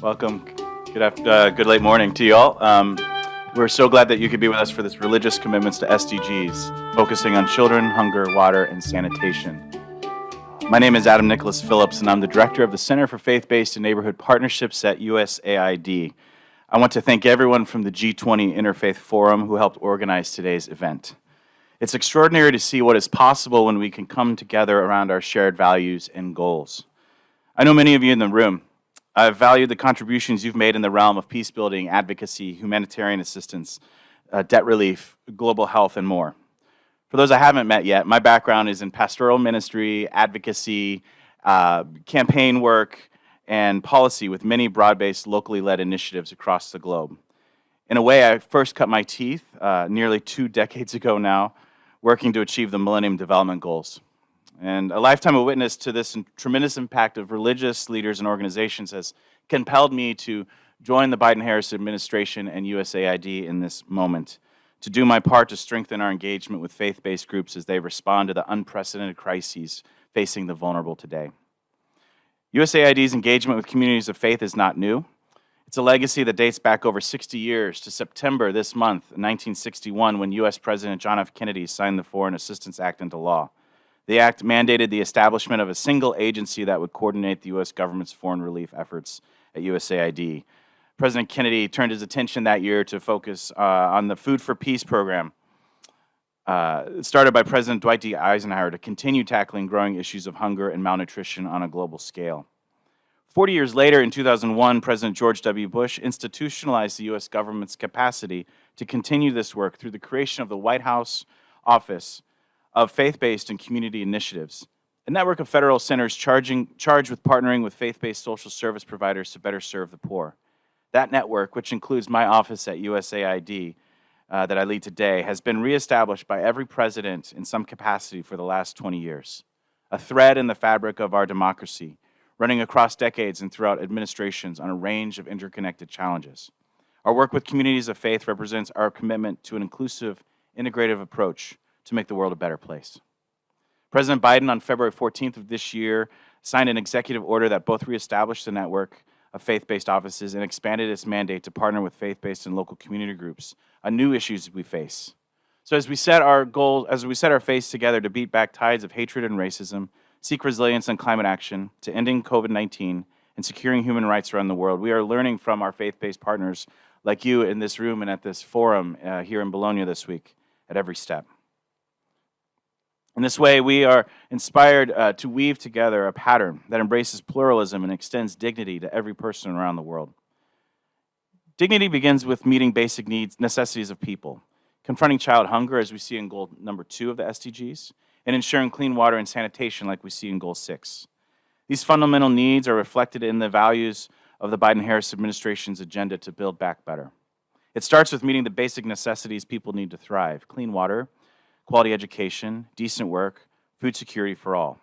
Welcome. Good late morning to you all. We're so glad that you could be with us for this religious commitments to SDGs, focusing on children, hunger, water, and sanitation. My name is Adam Nicholas Phillips, and I'm the director of the Center for Faith-Based and Neighborhood Partnerships at USAID. I want to thank everyone from the G20 Interfaith Forum who helped organize today's event. It's extraordinary to see what is possible when we can come together around our shared values and goals. I know many of you in the room. I've valued the contributions you've made in the realm of peace building, advocacy, humanitarian assistance, debt relief, global health, and more. For those I haven't met yet, my background is in pastoral ministry, advocacy, campaign work, and policy with many broad-based, locally led initiatives across the globe. In a way, I first cut my teeth nearly 2 decades ago now, working to achieve the Millennium Development Goals. And a lifetime of witness to this tremendous impact of religious leaders and organizations has compelled me to join the Biden-Harris administration and USAID in this moment, to do my part to strengthen our engagement with faith-based groups as they respond to the unprecedented crises facing the vulnerable today. USAID's engagement with communities of faith is not new. It's a legacy that dates back over 60 years to September this month, 1961, when U.S. President John F. Kennedy signed the Foreign Assistance Act into law. The act mandated the establishment of a single agency that would coordinate the U.S. government's foreign relief efforts at USAID. President Kennedy turned his attention that year to focus on the Food for Peace program, started by President Dwight D. Eisenhower to continue tackling growing issues of hunger and malnutrition on a global scale. 40 years later, in 2001, President George W. Bush institutionalized the U.S. government's capacity to continue this work through the creation of the White House Office of Faith-Based and Community Initiatives, a network of federal centers charged with partnering with faith-based social service providers to better serve the poor. That network, which includes my office at USAID that I lead today, has been reestablished by every president in some capacity for the last 20 years, a thread in the fabric of our democracy, running across decades and throughout administrations on a range of interconnected challenges. Our work with communities of faith represents our commitment to an inclusive, integrative approach to make the world a better place. President Biden, on February 14th of this year, signed an executive order that both reestablished the network of faith-based offices and expanded its mandate to partner with faith-based and local community groups on new issues we face. So as we set our face together to beat back tides of hatred and racism, seek resilience and climate action, to ending COVID-19 and securing human rights around the world, we are learning from our faith-based partners like you in this room and at this forum here in Bologna this week at every step. In this way, we are inspired to weave together a pattern that embraces pluralism and extends dignity to every person around the world. Dignity begins with meeting basic necessities of people, confronting child hunger, as we see in goal number 2 of the SDGs, and ensuring clean water and sanitation like we see in goal 6. These fundamental needs are reflected in the values of the Biden-Harris administration's agenda to build back better. It starts with meeting the basic necessities people need to thrive: clean water, quality education, decent work, food security for all.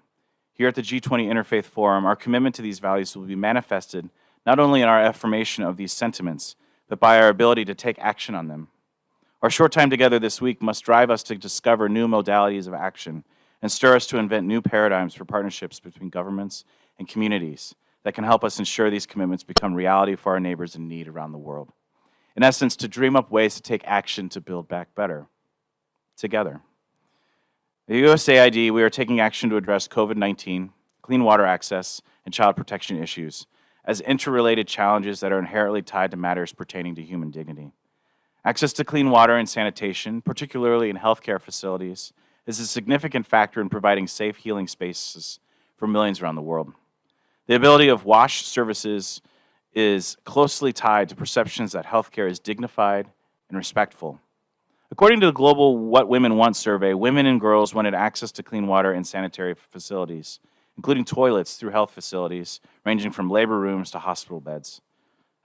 Here at the G20 Interfaith Forum, our commitment to these values will be manifested not only in our affirmation of these sentiments, but by our ability to take action on them. Our short time together this week must drive us to discover new modalities of action and stir us to invent new paradigms for partnerships between governments and communities that can help us ensure these commitments become reality for our neighbors in need around the world. In essence, to dream up ways to take action to build back better, together. At USAID, we are taking action to address COVID-19, clean water access, and child protection issues as interrelated challenges that are inherently tied to matters pertaining to human dignity. Access to clean water and sanitation, particularly in healthcare facilities, is a significant factor in providing safe healing spaces for millions around the world. The ability of WASH services is closely tied to perceptions that healthcare is dignified and respectful. According to the global What Women Want survey, women and girls wanted access to clean water and sanitary facilities, including toilets through health facilities, ranging from labor rooms to hospital beds.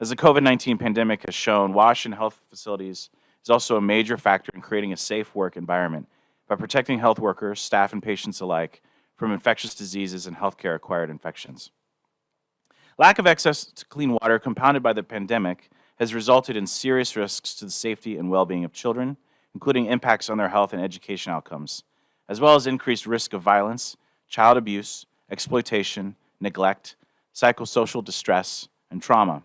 As the COVID-19 pandemic has shown, WASH in health facilities is also a major factor in creating a safe work environment by protecting health workers, staff, and patients alike from infectious diseases and healthcare-acquired infections. Lack of access to clean water, compounded by the pandemic, has resulted in serious risks to the safety and well-being of children, including impacts on their health and education outcomes, as well as increased risk of violence, child abuse, exploitation, neglect, psychosocial distress, and trauma,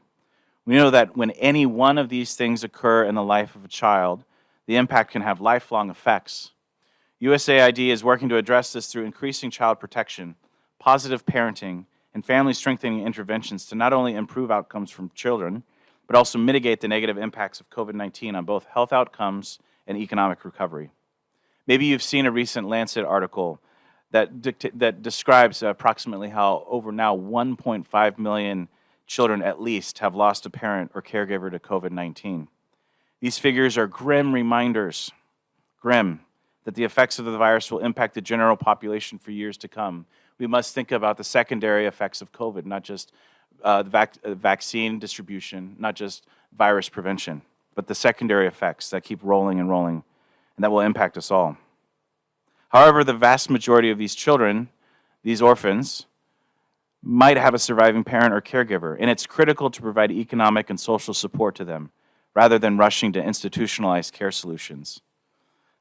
We know that when any one of these things occur in the life of a child, the impact can have lifelong effects. USAID is working to address this through increasing child protection, positive parenting, and family strengthening interventions to not only improve outcomes from children, but also mitigate the negative impacts of COVID-19 on both health outcomes and economic recovery. Maybe you've seen a recent Lancet article that describes approximately how over now 1.5 million children at least have lost a parent or caregiver to COVID-19. These figures are grim reminders, that the effects of the virus will impact the general population for years to come. We must think about the secondary effects of COVID, not just vaccine distribution, not just virus prevention, but the secondary effects that keep rolling and rolling, and that will impact us all. However, the vast majority of these children, these orphans, might have a surviving parent or caregiver, and it's critical to provide economic and social support to them, rather than rushing to institutionalized care solutions.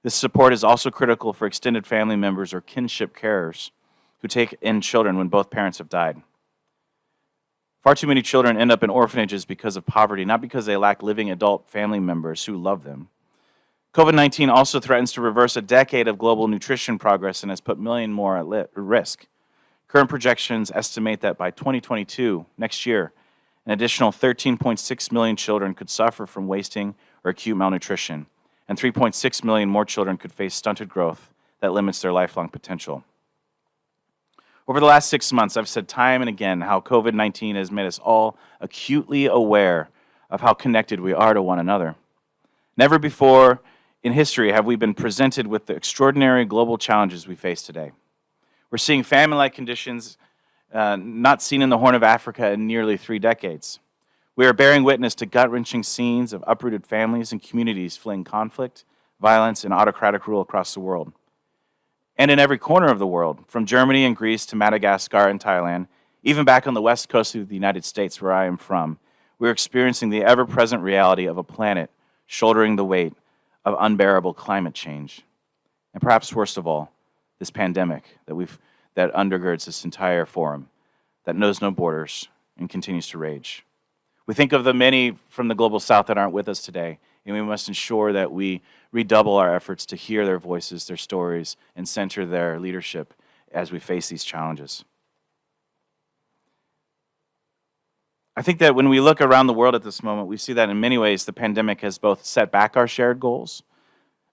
This support is also critical for extended family members or kinship carers who take in children when both parents have died. Far too many children end up in orphanages because of poverty, not because they lack living adult family members who love them. COVID-19 also threatens to reverse a decade of global nutrition progress and has put millions more at risk. Current projections estimate that by 2022, next year, an additional 13.6 million children could suffer from wasting or acute malnutrition, and 3.6 million more children could face stunted growth that limits their lifelong potential. Over the last 6 months, I've said time and again how COVID-19 has made us all acutely aware of how connected we are to one another. Never before in history have we been presented with the extraordinary global challenges we face today. We're seeing famine-like conditions not seen in the Horn of Africa in nearly 3 decades. We are bearing witness to gut-wrenching scenes of uprooted families and communities fleeing conflict, violence, and autocratic rule across the world. And in every corner of the world, from Germany and Greece to Madagascar and Thailand, even back on the west coast of the United States where I am from, we're experiencing the ever-present reality of a planet shouldering the weight of unbearable climate change. And perhaps worst of all, this pandemic that undergirds this entire forum, that knows no borders and continues to rage. We think of the many from the global south that aren't with us today, and we must ensure that we redouble our efforts to hear their voices, their stories, and center their leadership as we face these challenges. I think that when we look around the world at this moment, we see that in many ways the pandemic has both set back our shared goals,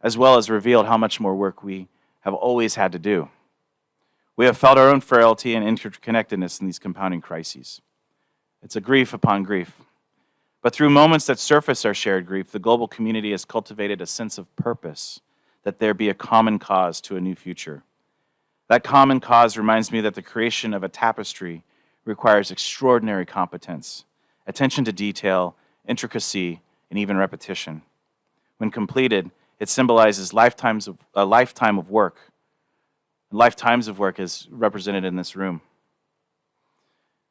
as well as revealed how much more work we have always had to do. We have felt our own frailty and interconnectedness in these compounding crises. It's a grief upon grief. But through moments that surface our shared grief, the global community has cultivated a sense of purpose, that there be a common cause to a new future. That common cause reminds me that the creation of a tapestry requires extraordinary competence, attention to detail, intricacy, and even repetition. When completed, it symbolizes a lifetime of work. Lifetimes of work is represented in this room.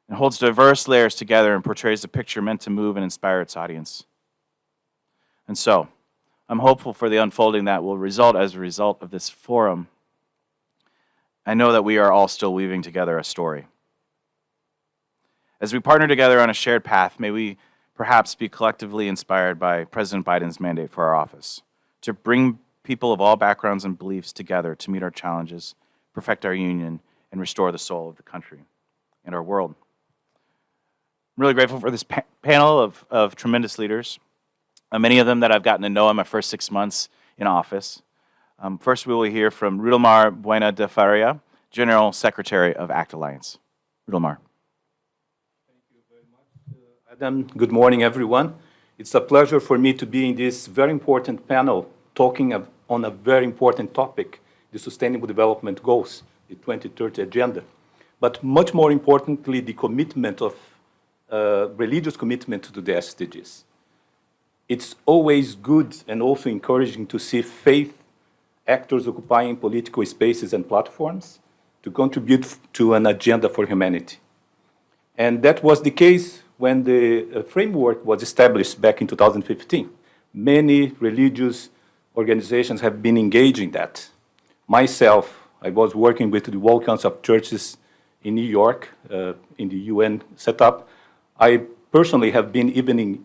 It holds diverse layers together and portrays a picture meant to move and inspire its audience. And so, I'm hopeful for the unfolding that will result as a result of this forum. I know that we are all still weaving together a story. As we partner together on a shared path, may we perhaps be collectively inspired by President Biden's mandate for our office, to bring people of all backgrounds and beliefs together to meet our challenges, perfect our union, and restore the soul of the country and our world. I'm really grateful for this panel of tremendous leaders, many of them that I've gotten to know in my first 6 months in office. First, we will hear from Rudelmar Bueno de Faria, General Secretary of ACT Alliance. Rudelmar. Thank you very much, Adam. Good morning, everyone. It's a pleasure for me to be in this very important panel talking on a very important topic, the Sustainable Development Goals, the 2030 Agenda. But much more importantly, the commitment of religious commitment to the SDGs. It's always good and also encouraging to see faith actors occupying political spaces and platforms to contribute to an agenda for humanity. And that was the case when the framework was established back in 2015. Many religious organizations have been engaging that. Myself, I was working with the World Council of Churches in New York, in the UN setup. I personally have been even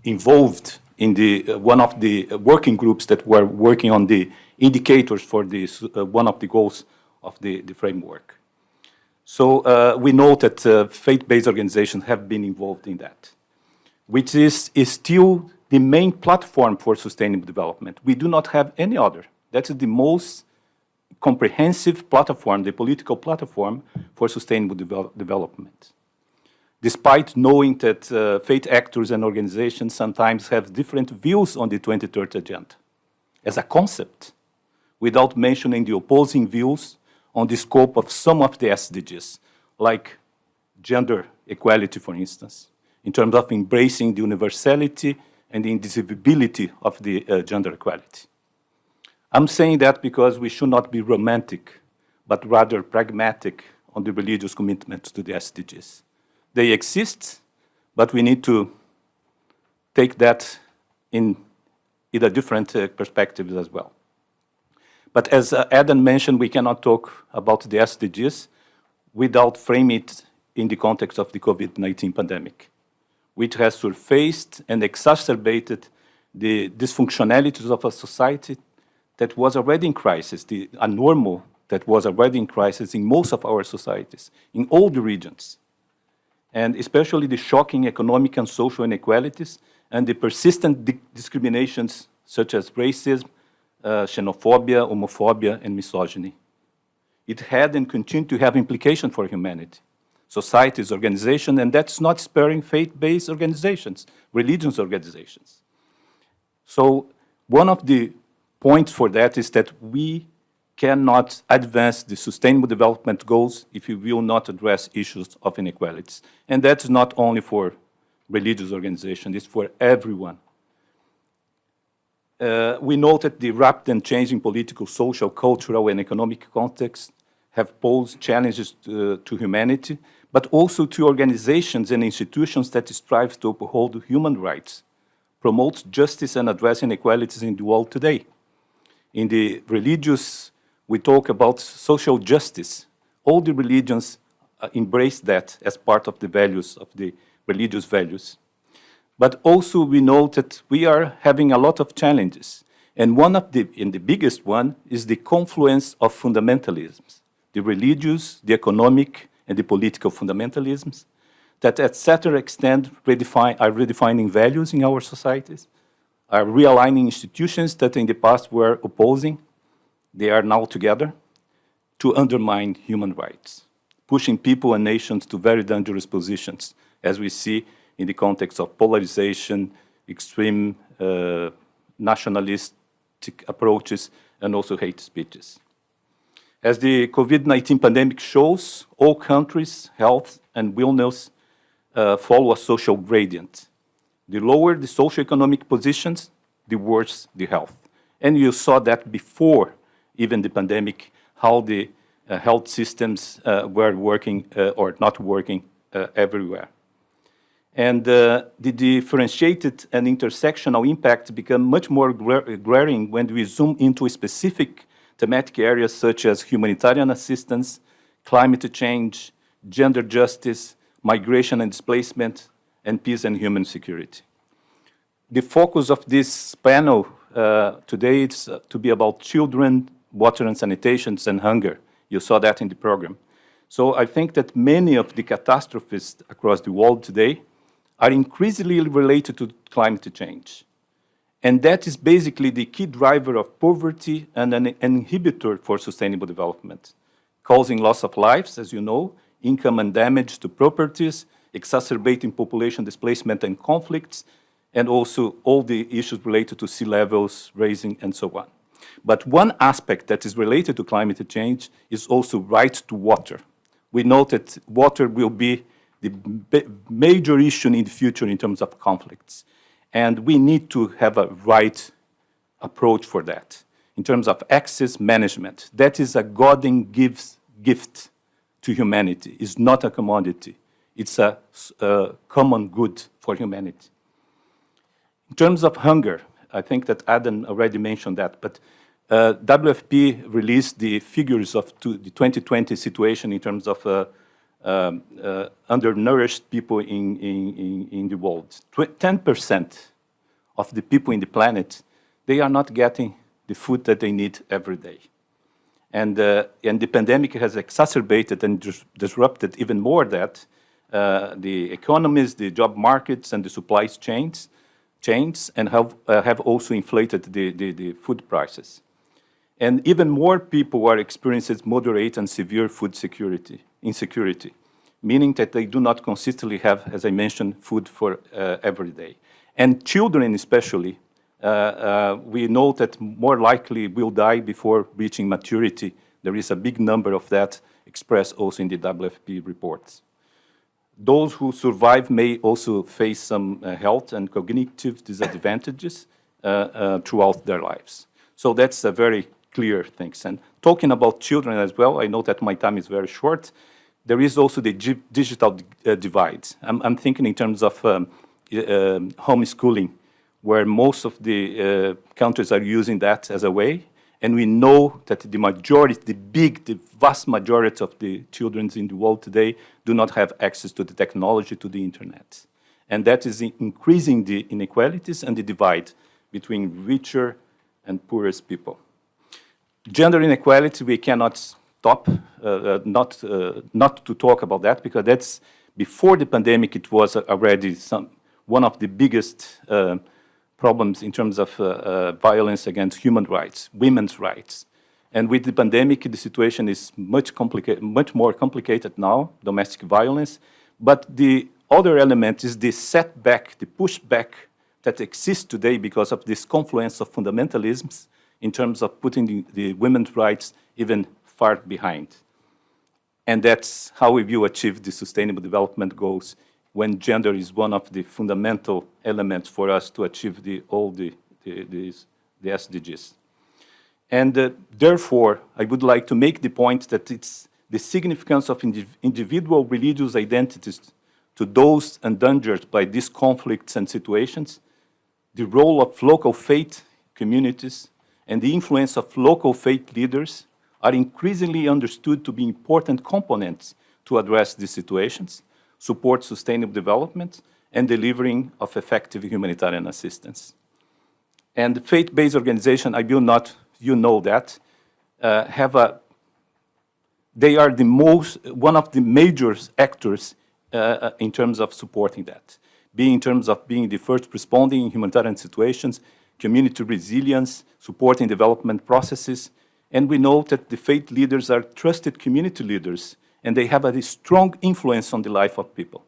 involved in one of the working groups that were working on the indicators for this, one of the goals of the framework. So we know that faith-based organizations have been involved in that, which is still the main platform for sustainable development. We do not have any other. That's the most comprehensive platform, the political platform for sustainable development. Despite knowing that faith actors and organizations sometimes have different views on the 2030 agenda as a concept, without mentioning the opposing views on the scope of some of the SDGs, like gender equality, for instance, in terms of embracing the universality and the indivisibility of the gender equality. I'm saying that because we should not be romantic, but rather pragmatic on the religious commitment to the SDGs. They exist, but we need to take that in a different perspective as well. But as Adam mentioned, we cannot talk about the SDGs without framing it in the context of the COVID-19 pandemic, which has surfaced and exacerbated the dysfunctionalities of a society that was already in crisis, a normal that was already in crisis in most of our societies, in all the regions, and especially the shocking economic and social inequalities and the persistent discriminations such as racism, xenophobia, homophobia, and misogyny. It had and continued to have implications for humanity, societies, organizations, and that's not sparing faith-based organizations, religious organizations. So one of the points for that is that we cannot advance the sustainable development goals if we will not address issues of inequalities. And that's not only for religious organizations, it's for everyone. We know that the rapid and changing political, social, cultural, and economic context have posed challenges to humanity, but also to organizations and institutions that strive to uphold human rights, promote justice, and address inequalities in the world today. In the religious, we talk about social justice. All the religions embrace that as part of the values, of the religious values. But also we know that we are having a lot of challenges. And the biggest one is the confluence of fundamentalisms, the religious, the economic, and the political fundamentalisms that at certain extent are redefining values in our societies, are realigning institutions that in the past were opposing. They are now together to undermine human rights, pushing people and nations to very dangerous positions, as we see in the context of polarization, extreme nationalistic approaches, and also hate speeches. As the COVID-19 pandemic shows, all countries' health and wellness follow a social gradient. The lower the socioeconomic positions, the worse the health. And you saw that before even the pandemic, how the health systems were working or not working everywhere. And the differentiated and intersectional impacts become much more glaring when we zoom into specific thematic areas such as humanitarian assistance, climate change, gender justice, migration and displacement, and peace and human security. The focus of this panel today is to be about children, water and sanitation, and hunger. You saw that in the program. So I think that many of the catastrophes across the world today are increasingly related to climate change. And that is basically the key driver of poverty and an inhibitor for sustainable development, causing loss of lives, as you know, income and damage to properties, exacerbating population displacement and conflicts, and also all the issues related to sea levels rising and so on. But one aspect that is related to climate change is also right to water. We know that water will be the major issue in the future in terms of conflicts. And we need to have a right approach for that in terms of access management. That is a God-given gift to humanity. It's not a commodity. It's a common good for humanity. In terms of hunger, I think that Adam already mentioned that, but WFP released the figures of the 2020 situation in terms of undernourished people in the world. 10% of the people in the planet, they are not getting the food that they need every day. And the pandemic has exacerbated and disrupted even more that the economies, the job markets, and the supply chains and have also inflated the food prices. And even more people are experiencing moderate and severe food insecurity, meaning that they do not consistently have, as I mentioned, food for every day. And children especially, we know that more likely will die before reaching maturity. There is a big number of that expressed also in the WFP reports. Those who survive may also face some health and cognitive disadvantages throughout their lives. So that's a very clear thing. And talking about children as well, I know that my time is very short. There is also the digital divide. I'm thinking in terms of homeschooling, where most of the countries are using that as a way. And we know that the majority, the vast majority of the children in the world today do not have access to the technology, to the internet. And that is increasing the inequalities and the divide between richer and poorest people. Gender inequality, we cannot stop, not to talk about that, because that's, before the pandemic, it was already one of the biggest problems in terms of violence against human rights, women's rights. And with the pandemic, the situation is much more complicated now, domestic violence. But the other element is the setback, the pushback that exists today because of this confluence of fundamentalisms in terms of putting the women's rights even far behind. And that's how we will achieve the Sustainable Development Goals, when gender is one of the fundamental elements for us to achieve all the SDGs. And therefore, I would like to make the point that it's the significance of individual religious identities to those endangered by these conflicts and situations, the role of local faith communities, and the influence of local faith leaders are increasingly understood to be important components to address these situations, support sustainable development, and delivering of effective humanitarian assistance. And faith-based organizations, I will not, you know that, they are one of the major actors in terms of supporting that, in terms of being the first responding in humanitarian situations, community resilience, supporting development processes. And we know that the faith leaders are trusted community leaders, and they have a strong influence on the life of people.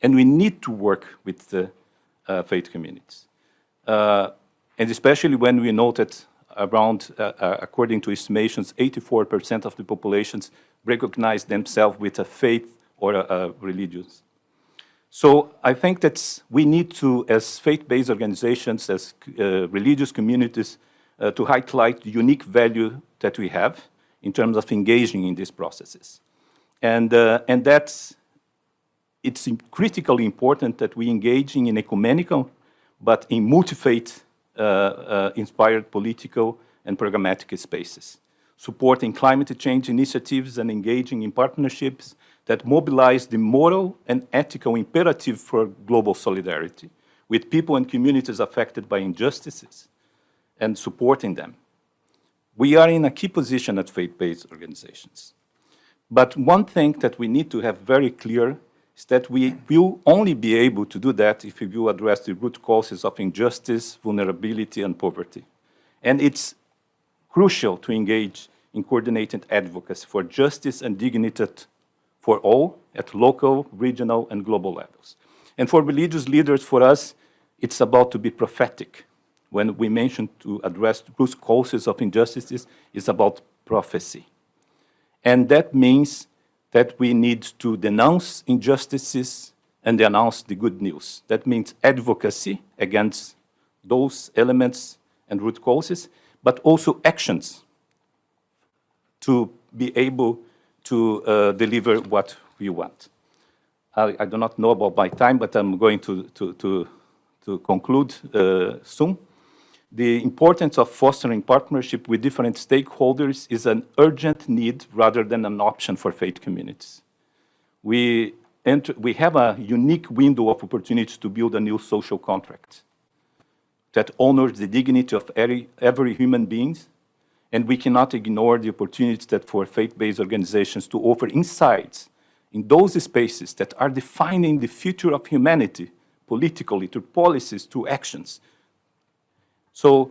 And we need to work with the faith communities. And especially when we know that around, according to estimations, 84% of the populations recognize themselves with a faith or a religion. So I think that we need to, as faith-based organizations, as religious communities, to highlight the unique value that we have in terms of engaging in these processes. And it's critically important that we engage in ecumenical, but in multi-faith inspired political and programmatic spaces, supporting climate change initiatives and engaging in partnerships that mobilize the moral and ethical imperative for global solidarity with people and communities affected by injustices and supporting them. We are in a key position at faith-based organizations. But one thing that we need to have very clear is that we will only be able to do that if we will address the root causes of injustice, vulnerability, and poverty. And it's crucial to engage in coordinated advocacy for justice and dignity for all at local, regional, and global levels. And for religious leaders, for us, it's about to be prophetic. When we mention to address the root causes of injustices, it's about prophecy. And that means that we need to denounce injustices and denounce the good news. That means advocacy against those elements and root causes, but also actions to be able to deliver what we want. I do not know about my time, but I'm going to conclude soon. The importance of fostering partnership with different stakeholders is an urgent need rather than an option for faith communities. we have a unique window of opportunity to build a new social contract that honors the dignity of every human being, and we cannot ignore the opportunities that for faith-based organizations to offer insights in those spaces that are defining the future of humanity politically, through policies, through actions. So,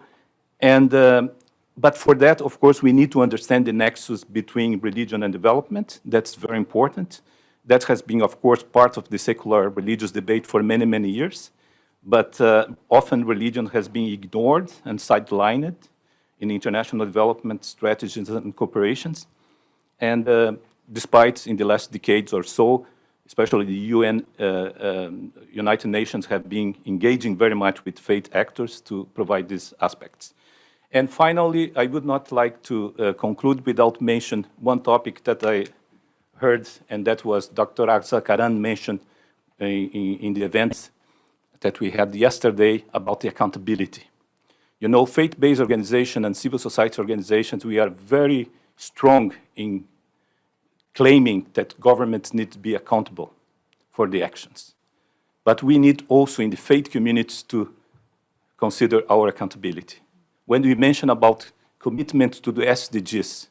but for that, of course, we need to understand the nexus between religion and development. That's very important. That has been, of course, part of the secular religious debate for many, many years. But often religion has been ignored and sidelined in international development strategies and cooperations. And despite in the last decades or so, especially the UN, United Nations have been engaging very much with faith actors to provide these aspects. And finally, I would not like to conclude without mention one topic that I heard, and that was Dr. Arza Karan mentioned in the events that we had yesterday about the accountability. You know, faith-based organizations and civil society organizations, we are very strong in claiming that governments need to be accountable for the actions. But we need also in the faith communities to consider our accountability. When we mention about commitment to the SDGs,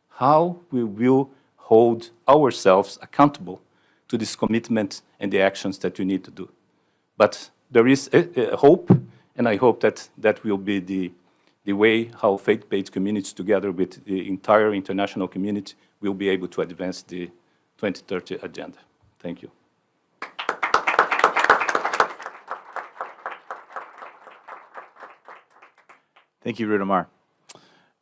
how we will hold ourselves accountable to this commitment and the actions that we need to do. But there is a hope, and I hope that that will be the way how faith-based communities together with the entire international community will be able to advance the 2030 agenda. Thank you. Thank you, Rudelmar.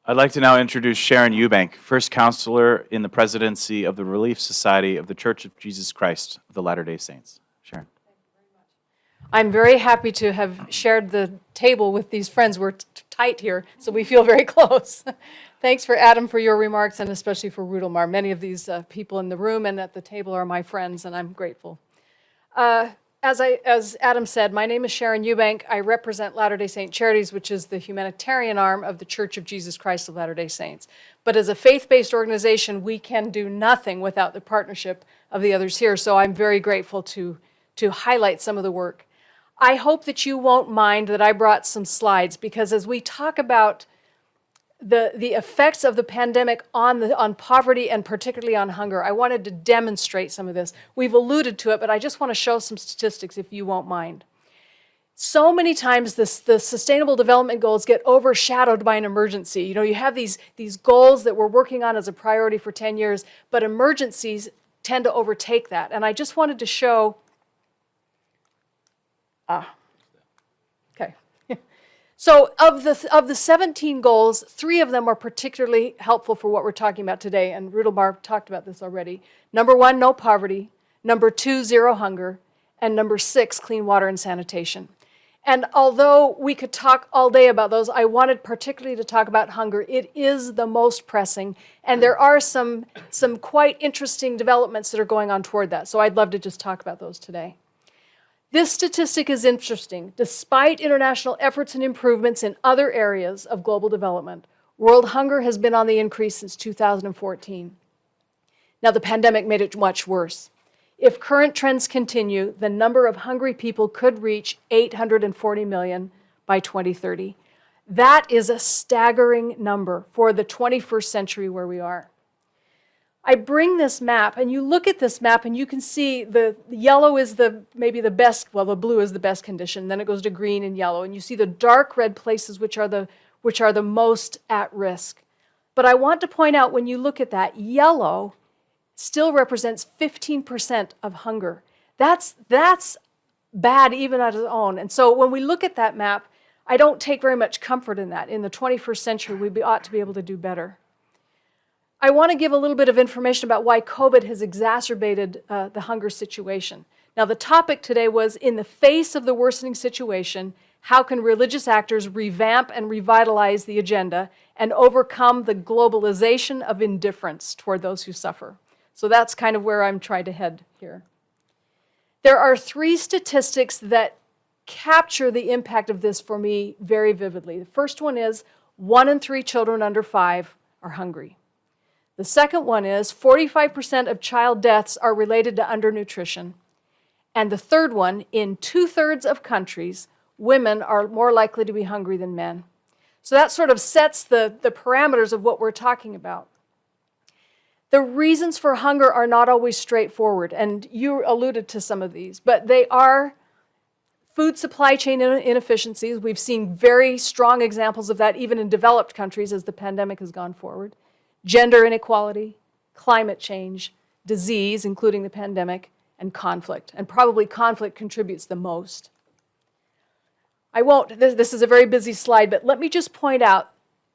I'd like to now introduce Sharon Eubank, first counselor in the presidency of the Relief Society of the Church of Jesus Christ of the Latter-day Saints. Sharon. I'm very happy to have shared the table with these friends. We're tight here, so we feel very close. Thanks for Adam for your remarks, and especially for Rudelmar. Many of these people in the room and at the table are my friends, and I'm grateful. As Adam said, my name is Sharon Eubank. I represent Latter-day Saint Charities, which is the humanitarian arm of the Church of Jesus Christ of Latter-day Saints. But as a faith-based organization, we can do nothing without the partnership of the others here, so I'm very grateful to highlight some of the work. I hope that you won't mind that I brought some slides, because as we talk about the effects of the pandemic on poverty and particularly on hunger, I wanted to demonstrate some of this. We've alluded to it, but I just want to show some statistics if you won't mind. So many times the Sustainable Development Goals get overshadowed by an emergency. You know, you have these goals that we're working on as a priority for 10 years, but emergencies tend to overtake that. And I just wanted to show, okay. So of the 17 goals, 3 of them are particularly helpful for what we're talking about today, and Rudelmar talked about this already. Number 1, no poverty. Number 2, zero hunger. And number 6, clean water and sanitation. And although we could talk all day about those, I wanted particularly to talk about hunger. It is the most pressing, and there are some quite interesting developments that are going on toward that. So I'd love to just talk about those today. This statistic is interesting. Despite international efforts and improvements in other areas of global development, world hunger has been on the increase since 2014. Now, the pandemic made it much worse. If current trends continue, the number of hungry people could reach 840 million by 2030. That is a staggering number for the 21st century where we are. I bring this map, and you look at this map, and you can see the yellow is maybe the best, well, the blue is the best condition, then it goes to green and yellow, and you see the dark red places which are the most at risk. But I want to point out, when you look at that, yellow still represents 15% of hunger. That's bad even on its own. And so when we look at that map, I don't take very much comfort in that. In the 21st century, we ought to be able to do better. I want to give a little bit of information about why COVID has exacerbated the hunger situation. Now, the topic today was, in the face of the worsening situation, how can religious actors revamp and revitalize the agenda and overcome the globalization of indifference toward those who suffer? So that's kind of where I'm trying to head here. There are 3 statistics that capture the impact of this for me very vividly. The first one is 1 in 3 children under 5 are hungry. The second one is 45% of child deaths are related to undernutrition. And the third one, in 2/3 of countries, women are more likely to be hungry than men. So that sort of sets the parameters of what we're talking about. The reasons for hunger are not always straightforward, and you alluded to some of these, but they are food supply chain inefficiencies. We've seen very strong examples of that even in developed countries as the pandemic has gone forward. Gender inequality, climate change, disease, including the pandemic, and conflict. And probably conflict contributes the most. I won't, this is a very busy slide, but let me just point out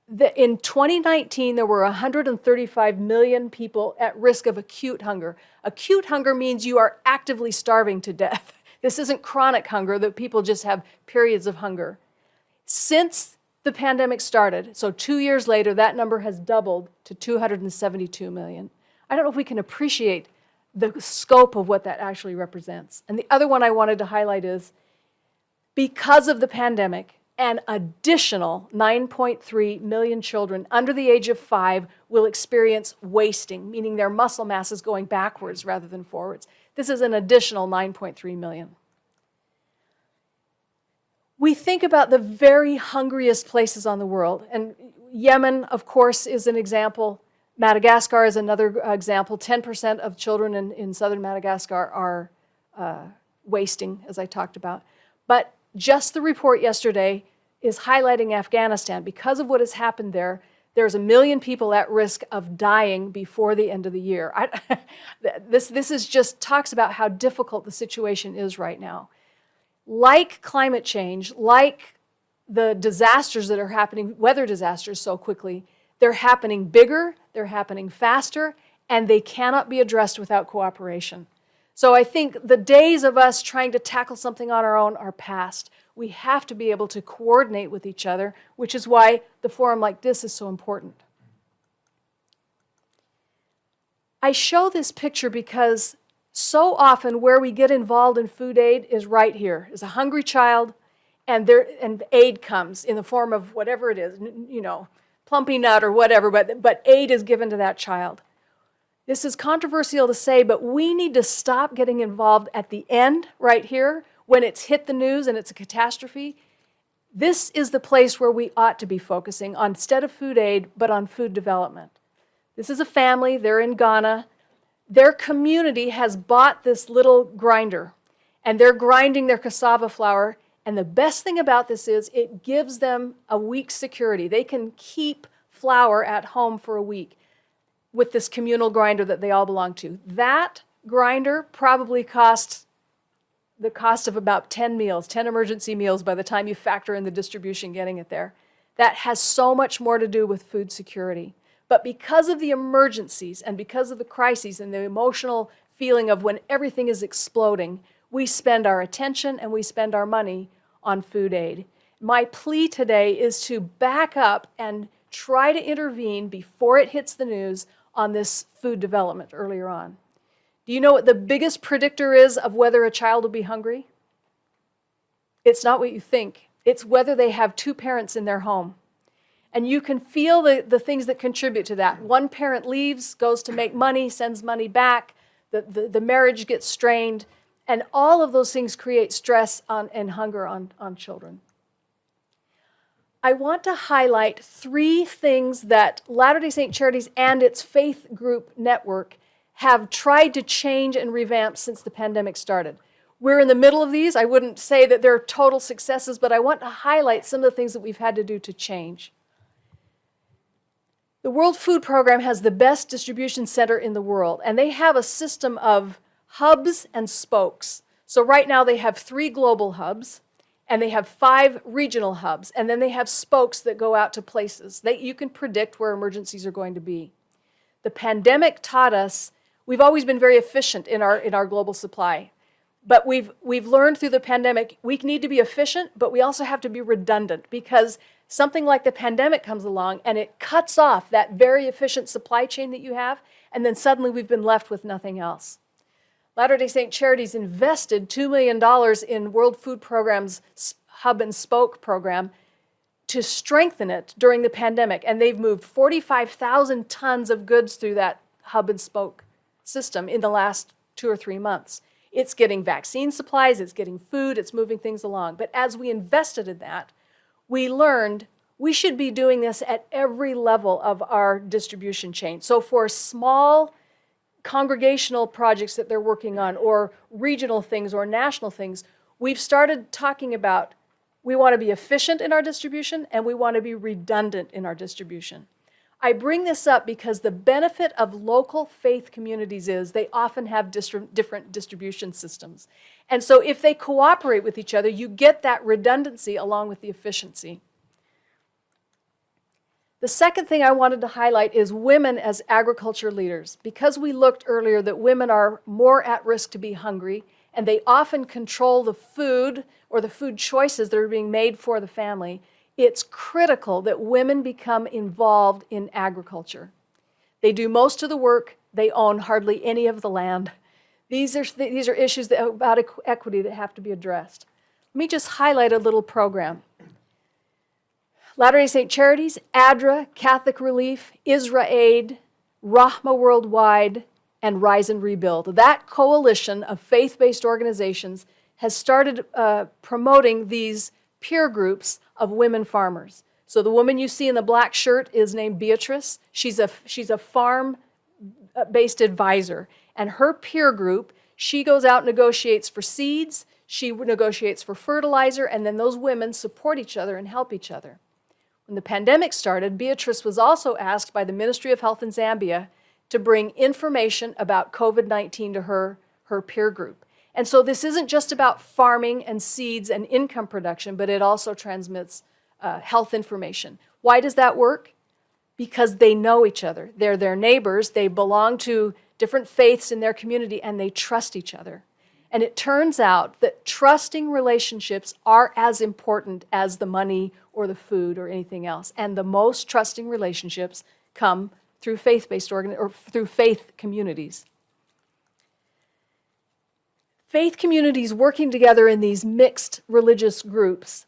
that in 2019, there were 135 million people at risk of acute hunger. Acute hunger means you are actively starving to death. This isn't chronic hunger, that people just have periods of hunger. Since the pandemic started, so 2 years later, that number has doubled to 272 million. I don't know if we can appreciate the scope of what that actually represents. And the other one I wanted to highlight is, because of the pandemic, an additional 9.3 million children under the age of 5 will experience wasting, meaning their muscle mass is going backwards rather than forwards. This is an additional 9.3 million. We think about the very hungriest places on the world, and Yemen, of course, is an example. Madagascar is another example. 10% of children in southern Madagascar are wasting, as I talked about. But just the report yesterday is highlighting Afghanistan. Because of what has happened there, there's 1 million people at risk of dying before the end of the year. This is just talks about how difficult the situation is right now. Like climate change, like the disasters that are happening, weather disasters so quickly, they're happening bigger, they're happening faster, and they cannot be addressed without cooperation. So I think the days of us trying to tackle something on our own are past. We have to be able to coordinate with each other, which is why the forum like this is so important. I show this picture because so often where we get involved in food aid is right here. Is a hungry child, and aid comes in the form of whatever it is, you know, plumpy nut or whatever, but aid is given to that child. This is controversial to say, but we need to stop getting involved at the end, right here, when it's hit the news and it's a catastrophe. This is the place where we ought to be focusing on, instead of food aid, but on food development. This is a family, they're in Ghana. Their community has bought this little grinder, and they're grinding their cassava flour. And the best thing about this is it gives them a week's security. They can keep flour at home for a week with this communal grinder that they all belong to. That grinder probably costs the cost of about 10 meals, 10 emergency meals by the time you factor in the distribution getting it there. That has so much more to do with food security. But because of the emergencies and because of the crises and the emotional feeling of when everything is exploding, we spend our attention and we spend our money on food aid. My plea today is to back up and try to intervene before it hits the news on this food development earlier on. Do you know what the biggest predictor is of whether a child will be hungry? It's not what you think. It's whether they have 2 parents in their home. And you can feel the things that contribute to that. One parent leaves, goes to make money, sends money back, the marriage gets strained, and all of those things create stress and hunger on children. I want to highlight 3 things that Latter-day Saint Charities and its faith group network have tried to change and revamp since the pandemic started. We're in the middle of these. I wouldn't say that they're total successes, but I want to highlight some of the things that we've had to do to change. The World Food Program has the best distribution center in the world, and they have a system of hubs and spokes. So right now they have 3 global hubs, and they have 5 regional hubs, and then they have spokes that go out to places. You can predict where emergencies are going to be. The pandemic taught us we've always been very efficient in our global supply, but we've learned through the pandemic we need to be efficient, but we also have to be redundant, because something like the pandemic comes along and it cuts off that very efficient supply chain that you have, and then suddenly we've been left with nothing else. Latter-day Saint Charities invested $2 million in World Food Program's Hub and Spoke program to strengthen it during the pandemic. And they've moved 45,000 tons of goods through that hub and spoke system in the last 2 or 3 months. It's getting vaccine supplies, it's getting food, it's moving things along. But as we invested in that, we learned we should be doing this at every level of our distribution chain. So for small congregational projects that they're working on, or regional things or national things, we've started talking about we want to be efficient in our distribution and we want to be redundant in our distribution. I bring this up because the benefit of local faith communities is they often have different distribution systems. And so if they cooperate with each other, you get that redundancy along with the efficiency. The second thing I wanted to highlight is women as agriculture leaders. Because we looked earlier that women are more at risk to be hungry, and they often control the food or the food choices that are being made for the family, it's critical that women become involved in agriculture. They do most of the work, they own hardly any of the land. These are issues about equity that have to be addressed. Let me just highlight a little program. Latter-day Saint Charities, ADRA, Catholic Relief, Isra Aid, Rahma Worldwide, and Rise and Rebuild. That coalition of faith-based organizations has started promoting these peer groups of women farmers. So the woman you see in the black shirt is named Beatrice. She's a farm-based advisor. And her peer group, she goes out and negotiates for seeds, she negotiates for fertilizer, and then those women support each other and help each other. When the pandemic started, Beatrice was also asked by the Ministry of Health in Zambia to bring information about COVID-19 to her peer group. And so this isn't just about farming and seeds and income production, but it also transmits health information. Why does that work? Because they know each other. They're their neighbors, they belong to different faiths in their community, and they trust each other. And it turns out that trusting relationships are as important as the money or the food or anything else. And the most trusting relationships come through faith-based or through faith communities. Faith communities working together in these mixed religious groups,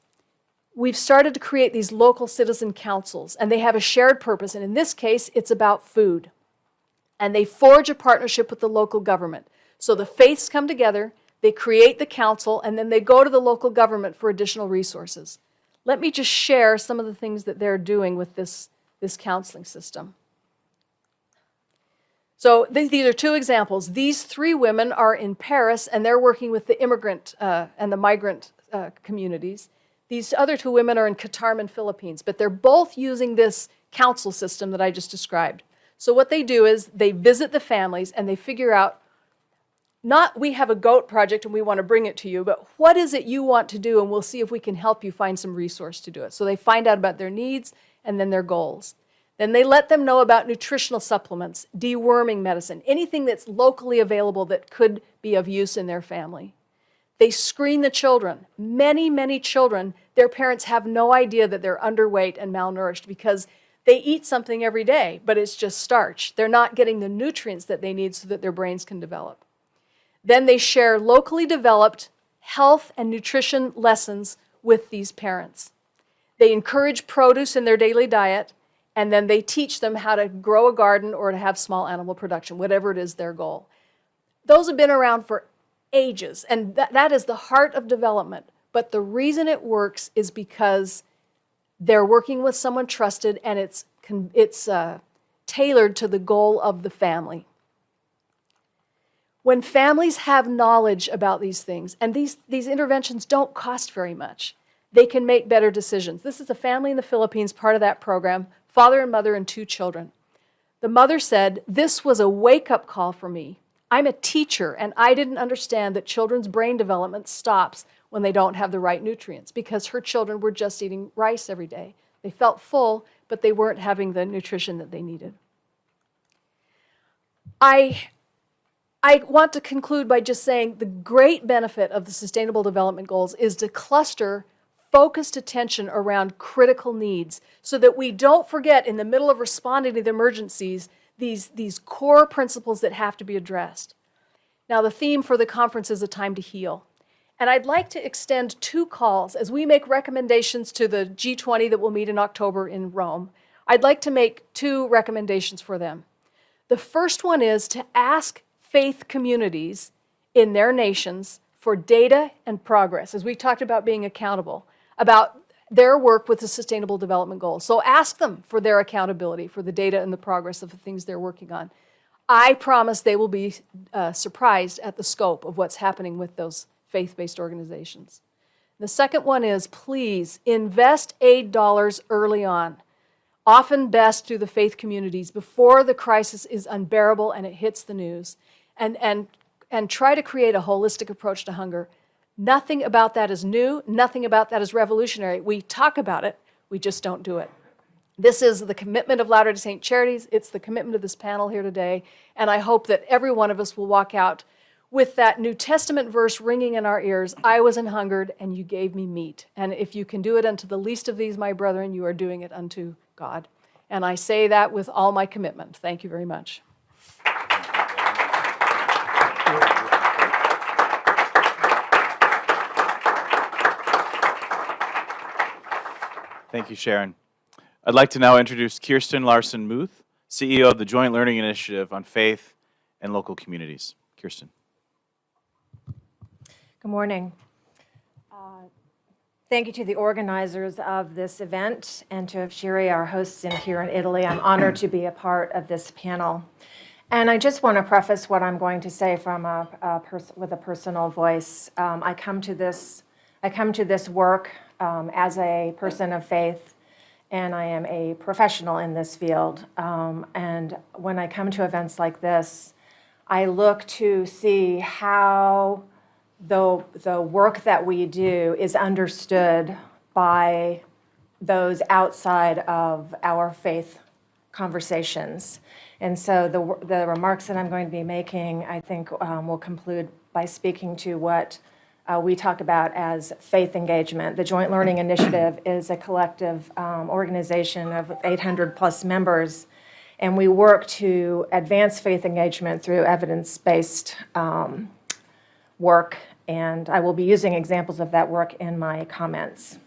we've started to create these local citizen councils, and they have a shared purpose. And in this case, it's about food. And they forge a partnership with the local government. So the faiths come together, they create the council, and then they go to the local government for additional resources. Let me just share some of the things that they're doing with this counseling system. So these are 2 examples. These 3 women are in Paris, and they're working with the immigrant and the migrant communities. These other 2 women are in Qatar and Philippines, but they're both using this council system that I just described. So what they do is they visit the families and they figure out, not we have a goat project and we want to bring it to you, but what is it you want to do, and we'll see if we can help you find some resource to do it. So they find out about their needs and then their goals. Then they let them know about nutritional supplements, deworming medicine, anything that's locally available that could be of use in their family. They screen the children. Many, many children, their parents have no idea that they're underweight and malnourished because they eat something every day, but it's just starch. They're not getting the nutrients that they need so that their brains can develop. Then they share locally developed health and nutrition lessons with these parents. They encourage produce in their daily diet, and then they teach them how to grow a garden or to have small animal production, whatever it is their goal. Those have been around for ages, and that is the heart of development. But the reason it works is because they're working with someone trusted, and it's tailored to the goal of the family. When families have knowledge about these things, and these interventions don't cost very much, they can make better decisions. This is a family in the Philippines, part of that program, father and mother and 2 children. The mother said, "This was a wake-up call for me. I'm a teacher, and I didn't understand that children's brain development stops when they don't have the right nutrients," because her children were just eating rice every day. They felt full, but they weren't having the nutrition that they needed. I want to conclude by just saying the great benefit of the Sustainable Development Goals is to cluster focused attention around critical needs so that we don't forget in the middle of responding to the emergencies these core principles that have to be addressed. Now, the theme for the conference is a time to heal. And I'd like to extend 2 calls as we make recommendations to the G20 that will meet in October in Rome. I'd like to make 2 recommendations for them. The first one is to ask faith communities in their nations for data and progress, as we talked about being accountable, about their work with the Sustainable Development Goals. So ask them for their accountability, for the data and the progress of the things they're working on. I promise they will be surprised at the scope of what's happening with those faith-based organizations. The second one is, please invest aid dollars early on, often best through the faith communities before the crisis is unbearable and it hits the news, and try to create a holistic approach to hunger. Nothing about that is new. Nothing about that is revolutionary. We talk about it. We just don't do it. This is the commitment of Latter-day Saint Charities. It's the commitment of this panel here today. And I hope that every one of us will walk out with that New Testament verse ringing in our ears, I was an hungered, and you gave me meat. And if you can do it unto the least of these, my brethren, you are doing it unto God. And I say that with all my commitment. Thank you very much. Thank you, Sharon. I'd like to now introduce Kirsten Laursen Muth, CEO of the Joint Learning Initiative on Faith and Local Communities. Kirsten. Good morning. Thank you to the organizers of this event and to Shiri, our hosts here in Italy. I'm honored to be a part of this panel. And I just want to preface what I'm going to say from with a personal voice. I come to this work as a person of faith, and I am a professional in this field. And when I come to events like this, I look to see how the work that we do is understood by those outside of our faith conversations. And so the remarks that I'm going to be making, I think, will conclude by speaking to what we talk about as faith engagement. The Joint Learning Initiative is a collective organization of 800 plus members, and we work to advance faith engagement through evidence-based work, and I will be using examples of that work in my comments.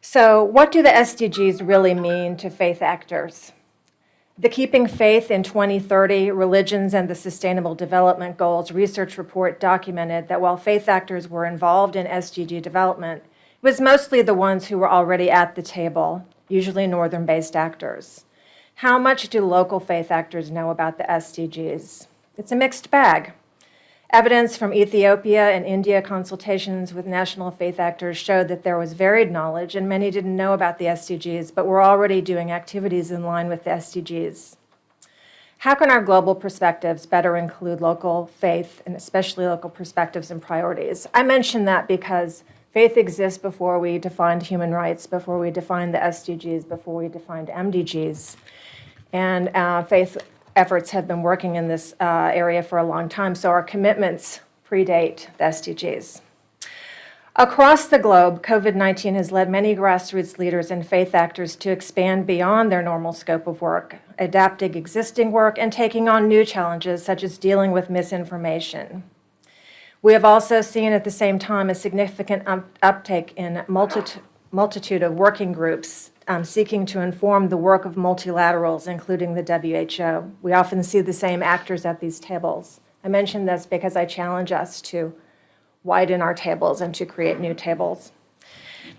So what do the SDGs really mean to faith actors? The Keeping Faith in 2030 Religions and the Sustainable Development Goals research report documented that while faith actors were involved in SDG development, it was mostly the ones who were already at the table, usually northern-based actors. How much do local faith actors know about the SDGs? It's a mixed bag. Evidence from Ethiopia and India consultations with national faith actors showed that there was varied knowledge, and many didn't know about the SDGs, but were already doing activities in line with the SDGs. How can our global perspectives better include local faith, and especially local perspectives and priorities? I mention that because faith exists before we defined human rights, before we defined the SDGs, before we defined MDGs. And faith efforts have been working in this area for a long time, so our commitments predate the SDGs. Across the globe, COVID-19 has led many grassroots leaders and faith actors to expand beyond their normal scope of work, adapting existing work and taking on new challenges, such as dealing with misinformation. We have also seen at the same time a significant uptake in multitude of working groups seeking to inform the work of multilaterals, including the WHO. We often see the same actors at these tables. I mention this because I challenge us to widen our tables and to create new tables.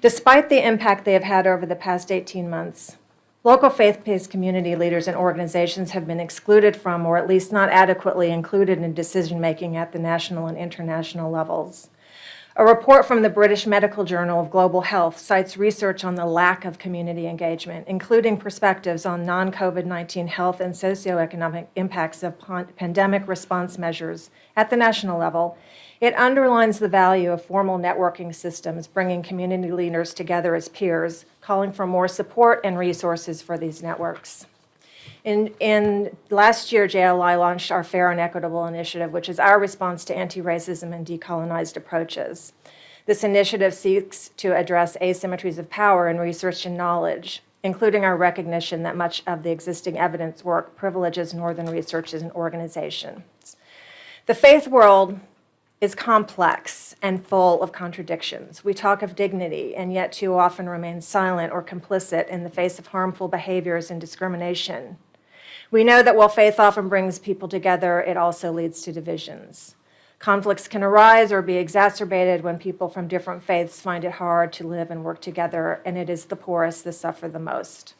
Despite the impact they have had over the past 18 months, local faith-based community leaders and organizations have been excluded from, or at least not adequately included in decision-making at the national and international levels. A report from the British Medical Journal of Global Health cites research on the lack of community engagement, including perspectives on non-COVID-19 health and socioeconomic impacts of pandemic response measures at the national level. It underlines the value of formal networking systems, bringing community leaders together as peers, calling for more support and resources for these networks. In last year, JLI launched our Fair and Equitable initiative, which is our response to anti-racism and decolonized approaches. This initiative seeks to address asymmetries of power in research and knowledge, including our recognition that much of the existing evidence work privileges northern researchers and organizations. The faith world is complex and full of contradictions. We talk of dignity and yet too often remain silent or complicit in the face of harmful behaviors and discrimination. We know that while faith often brings people together, it also leads to divisions. Conflicts can arise or be exacerbated when people from different faiths find it hard to live and work together, and it is the poorest that suffer the most.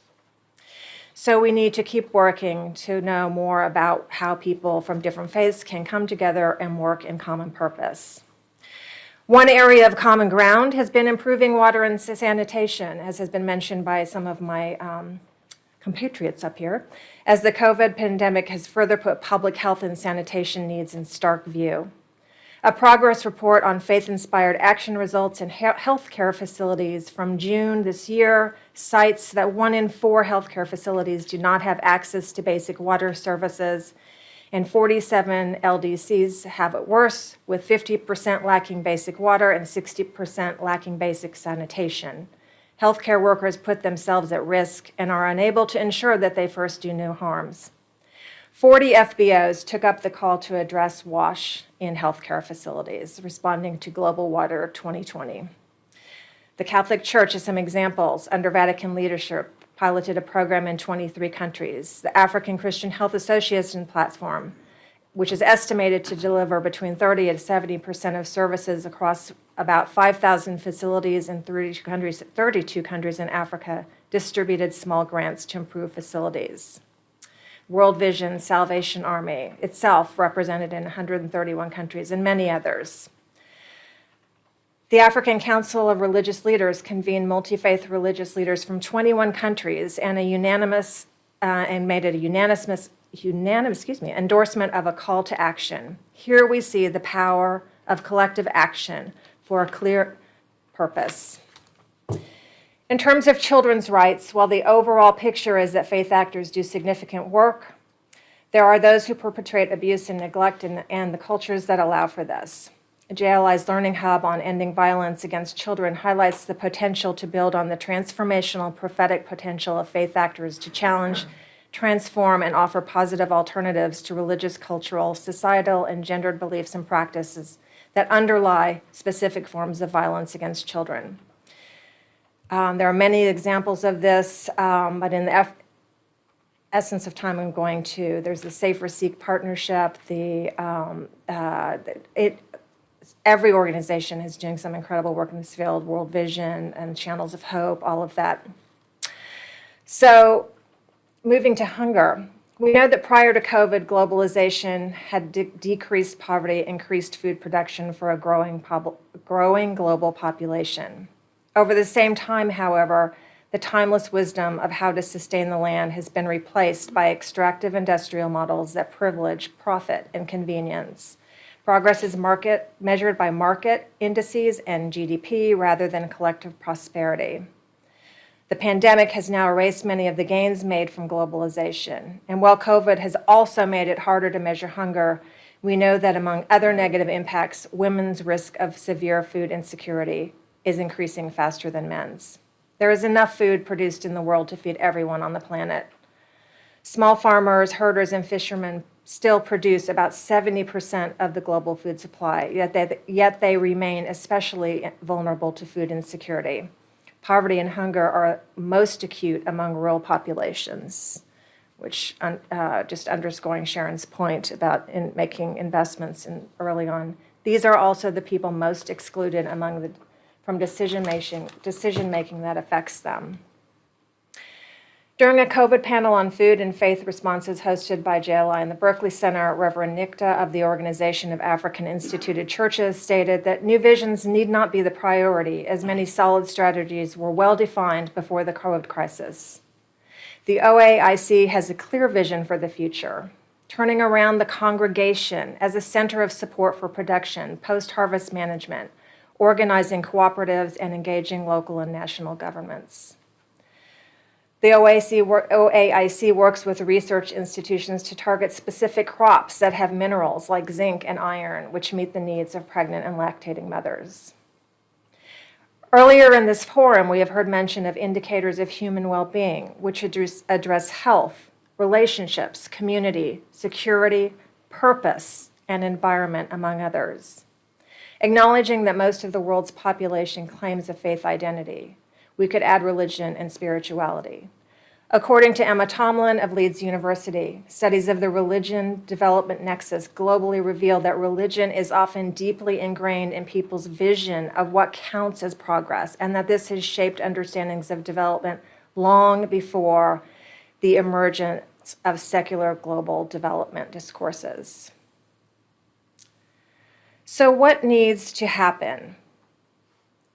So we need to keep working to know more about how people from different faiths can come together and work in common purpose. One area of common ground has been improving water and sanitation, as has been mentioned by some of my compatriots up here, as the COVID pandemic has further put public health and sanitation needs in stark view. A progress report on faith-inspired action results in healthcare facilities from June this year cites that 1 in 4 healthcare facilities do not have access to basic water services, and 47 LDCs have it worse, with 50% lacking basic water and 60% lacking basic sanitation. Healthcare workers put themselves at risk and are unable to ensure that they first do no harms. 40 FBOs took up the call to address WASH in healthcare facilities, responding to Global Water 2020. The Catholic Church, as some examples, under Vatican leadership, piloted a program in 23 countries. The African Christian Health Association platform, which is estimated to deliver between 30 and 70% of services across about 5,000 facilities in 32 countries in Africa, distributed small grants to improve facilities. World Vision Salvation Army, itself represented in 131 countries, and many others. The African Council of Religious Leaders convened multi-faith religious leaders from 21 countries and made a unanimous endorsement of a call to action. Here we see the power of collective action for a clear purpose. In terms of children's rights, while the overall picture is that faith actors do significant work, there are those who perpetrate abuse and neglect and the cultures that allow for this. JLI's Learning Hub on Ending Violence Against Children highlights the potential to build on the transformational prophetic potential of faith actors to challenge, transform, and offer positive alternatives to religious, cultural, societal, and gendered beliefs and practices that underlie specific forms of violence against children. There are many examples of this, but in the essence of time, there's the Safer Seek partnership. Every organization is doing some incredible work in this field, World Vision and Channels of Hope, all of that. So moving to hunger, we know that prior to COVID, globalization had decreased poverty, increased food production for a growing global population. Over the same time, however, the timeless wisdom of how to sustain the land has been replaced by extractive industrial models that privilege profit and convenience. Progress is measured by market indices and GDP rather than collective prosperity. The pandemic has now erased many of the gains made from globalization. And while COVID has also made it harder to measure hunger, we know that among other negative impacts, women's risk of severe food insecurity is increasing faster than men's. There is enough food produced in the world to feed everyone on the planet. Small farmers, herders, and fishermen still produce about 70% of the global food supply, yet they remain especially vulnerable to food insecurity. Poverty and hunger are most acute among rural populations, which just underscoring Sharon's point about making investments early on. These are also the people most excluded from decision-making that affects them. During a COVID panel on food and faith responses hosted by JLI and the Berkeley Center, Reverend Nikta of the Organization of African Instituted Churches stated that new visions need not be the priority, as many solid strategies were well defined before the COVID crisis. The OAIC has a clear vision for the future, turning around the congregation as a center of support for production, post-harvest management, organizing cooperatives, and engaging local and national governments. The OAIC works with research institutions to target specific crops that have minerals like zinc and iron, which meet the needs of pregnant and lactating mothers. Earlier in this forum, we have heard mention of indicators of human well-being, which address health, relationships, community, security, purpose, and environment, among others. Acknowledging that most of the world's population claims a faith identity, we could add religion and spirituality. According to Emma Tomlin of Leeds University, studies of the religion development nexus globally reveal that religion is often deeply ingrained in people's vision of what counts as progress, and that this has shaped understandings of development long before the emergence of secular global development discourses. So what needs to happen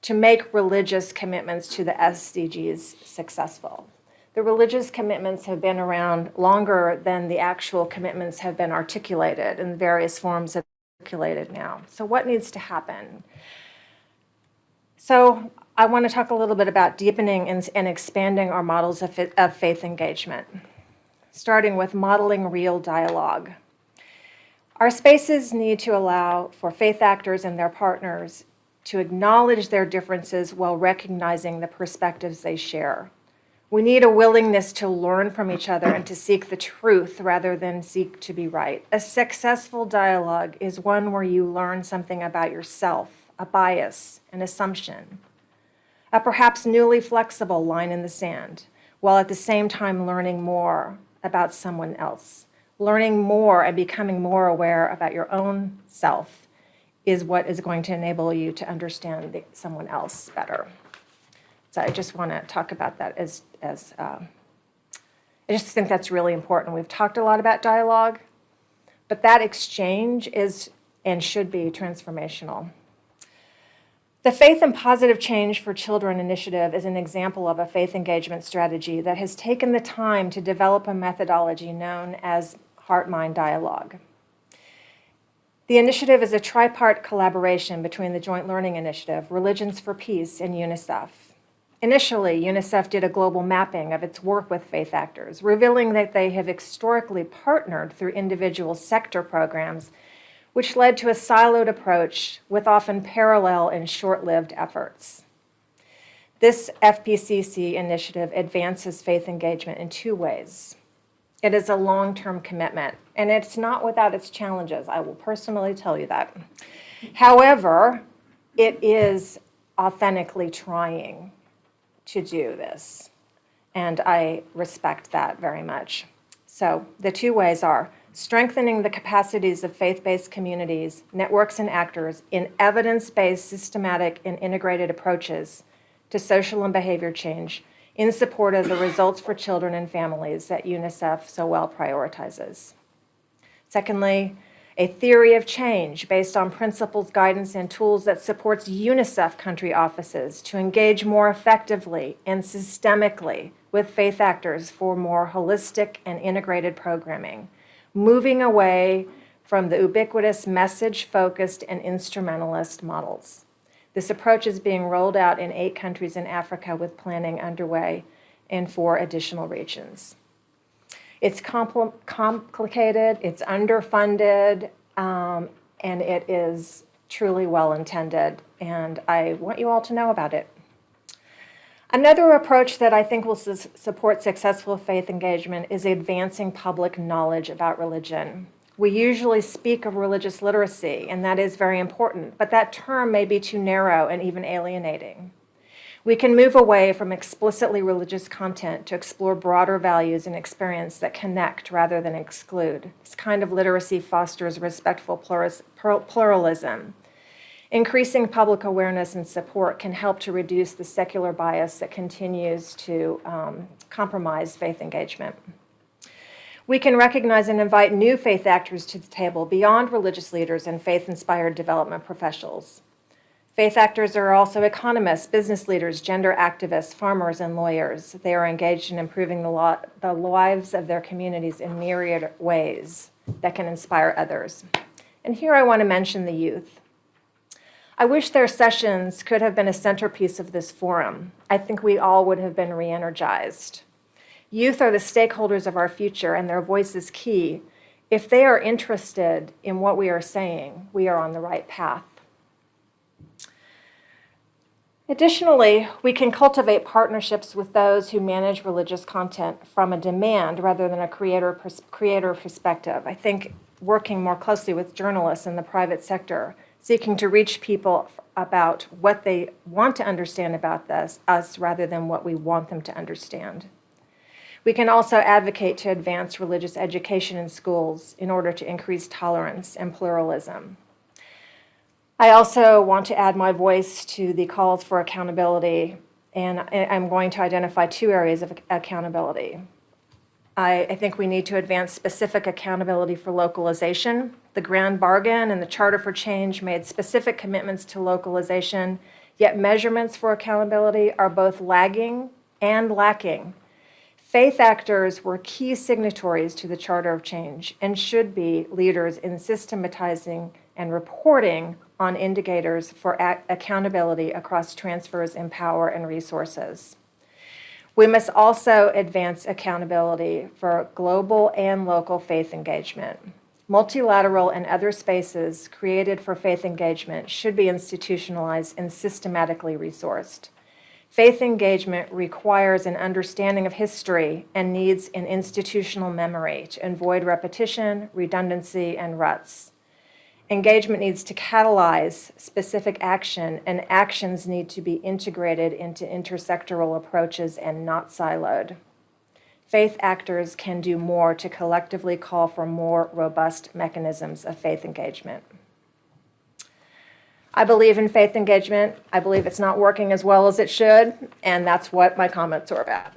to make religious commitments to the SDGs successful? The religious commitments have been around longer than the actual commitments have been articulated, and various forms have been articulated now. So what needs to happen? So I want to talk a little bit about deepening and expanding our models of faith engagement, starting with modeling real dialogue. Our spaces need to allow for faith actors and their partners to acknowledge their differences while recognizing the perspectives they share. We need a willingness to learn from each other and to seek the truth rather than seek to be right. A successful dialogue is one where you learn something about yourself, a bias, an assumption, a perhaps newly flexible line in the sand, while at the same time learning more about someone else. Learning more and becoming more aware about your own self is what is going to enable you to understand someone else better. So I just want to talk about that I just think that's really important. We've talked a lot about dialogue, but that exchange is and should be transformational. The Faith and Positive Change for Children initiative is an example of a faith engagement strategy that has taken the time to develop a methodology known as heart-mind dialogue. The initiative is a tripart collaboration between the Joint Learning Initiative, Religions for Peace, and UNICEF. Initially, UNICEF did a global mapping of its work with faith actors, revealing that they have historically partnered through individual sector programs, which led to a siloed approach with often parallel and short-lived efforts. This FPCC initiative advances faith engagement in two ways. It is a long-term commitment, and it's not without its challenges. I will personally tell you that. However, it is authentically trying to do this, and I respect that very much. So the two ways are strengthening the capacities of faith-based communities, networks, and actors in evidence-based, systematic, and integrated approaches to social and behavior change in support of the results for children and families that UNICEF so well prioritizes. Secondly, a theory of change based on principles, guidance, and tools that supports UNICEF country offices to engage more effectively and systemically with faith actors for more holistic and integrated programming, moving away from the ubiquitous message-focused and instrumentalist models. This approach is being rolled out in 8 countries in Africa with planning underway in 4 additional regions. It's complicated, it's underfunded, and it is truly well-intended, and I want you all to know about it. Another approach that I think will support successful faith engagement is advancing public knowledge about religion. We usually speak of religious literacy, and that is very important, but that term may be too narrow and even alienating. We can move away from explicitly religious content to explore broader values and experience that connect rather than exclude. This kind of literacy fosters respectful pluralism. Increasing public awareness and support can help to reduce the secular bias that continues to compromise faith engagement. We can recognize and invite new faith actors to the table beyond religious leaders and faith-inspired development professionals. Faith actors are also economists, business leaders, gender activists, farmers, and lawyers. They are engaged in improving the lives of their communities in myriad ways that can inspire others. And here I want to mention the youth. I wish their sessions could have been a centerpiece of this forum. I think we all would have been re-energized. Youth are the stakeholders of our future, and their voice is key. If they are interested in what we are saying, we are on the right path. Additionally, we can cultivate partnerships with those who manage religious content from a demand rather than a creator perspective. I think working more closely with journalists in the private sector seeking to reach people about what they want to understand about us rather than what we want them to understand. We can also advocate to advance religious education in schools in order to increase tolerance and pluralism. I also want to add my voice to the calls for accountability, and I'm going to identify two areas of accountability. I think we need to advance specific accountability for localization. The Grand Bargain and the Charter for Change made specific commitments to localization, yet measurements for accountability are both lagging and lacking. Faith actors were key signatories to the Charter of Change and should be leaders in systematizing and reporting on indicators for accountability across transfers in power and resources. We must also advance accountability for global and local faith engagement. Multilateral and other spaces created for faith engagement should be institutionalized and systematically resourced. Faith engagement requires an understanding of history and needs an institutional memory to avoid repetition, redundancy, and ruts. Engagement needs to catalyze specific action, and actions need to be integrated into intersectoral approaches and not siloed. Faith actors can do more to collectively call for more robust mechanisms of faith engagement. I believe in faith engagement. I believe it's not working as well as it should, and that's what my comments are about.